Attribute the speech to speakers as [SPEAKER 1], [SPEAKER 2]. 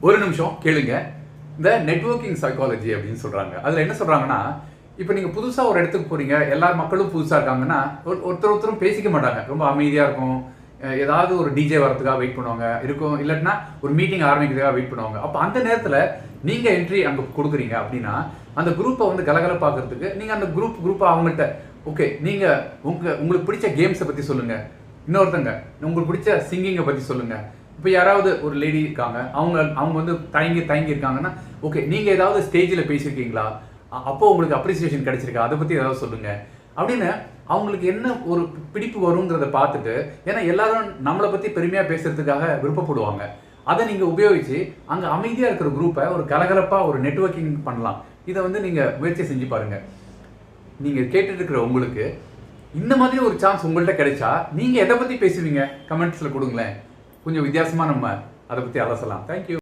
[SPEAKER 1] ஒரு நிமிஷம் கேளுங்க. இந்த நெட்வொர்க்கிங் சைக்காலஜி அப்படின்னு சொல்றாங்க. அதுல என்ன சொல்றாங்கன்னா, இப்போ நீங்க புதுசா ஒரு இடத்துக்கு போறீங்க, எல்லா மக்களும் புதுசா இருக்காங்கன்னா ஒருத்தரும் பேசிக்க மாட்டாங்க, ரொம்ப அமைதியா இருக்கும். ஏதாவது ஒரு டிஜே வரதுக்காக வெயிட் பண்ணுவாங்க இருக்கும், இல்லாட்டினா ஒரு மீட்டிங் ஆரம்பிக்கிறதுக்காக வெயிட் பண்ணுவாங்க. அப்போ அந்த நேரத்துல நீங்க என்ட்ரி அங்க கொடுக்குறீங்க அப்படின்னா, அந்த குரூப்பை வந்து கலகலப்பாக்குறதுக்கு நீங்க அந்த குரூப்பை அவங்கள்ட்ட ஓகே, நீங்க உங்களுக்கு பிடிச்ச கேம்ஸை பத்தி சொல்லுங்க, இன்னொருத்தங்க உங்களுக்கு பிடிச்ச சிங்கிங்கை பத்தி சொல்லுங்க. இப்போ யாராவது ஒரு லேடி இருக்காங்க, அவங்க வந்து தயங்கி இருக்காங்கன்னா, ஓகே நீங்க ஏதாவது ஸ்டேஜில் பேசியிருக்கீங்களா, அப்போ உங்களுக்கு அப்ரிசியேஷன் கிடைச்சிருக்கா, அதை பத்தி ஏதாவது சொல்லுங்க அப்படின்னு அவங்களுக்கு என்ன ஒரு பிடிப்பு வருங்கிறத பார்த்துட்டு, ஏன்னா எல்லாரும் நம்மளை பத்தி பெருமையா பேசுறதுக்காக விருப்பப்படுவாங்க. அதை நீங்க உபயோகிச்சு அங்க அமைதியா இருக்கிற குரூப்பை ஒரு கலகலப்பா ஒரு நெட்வொர்க்கிங் பண்ணலாம். இதை வந்து நீங்க முயற்சி செஞ்சு பாருங்க. நீங்க கேட்டுட்டு இருக்கிற உங்களுக்கு இந்த மாதிரி ஒரு சான்ஸ் உங்கள்கிட்ட கிடைச்சா நீங்க எதை பத்தி பேசுவீங்க? கமெண்ட்ஸ்ல கொடுங்களேன். கொஞ்சம் வித்தியாசமா நம்ம அதை பத்தி அலசலாம். தேங்க்யூ.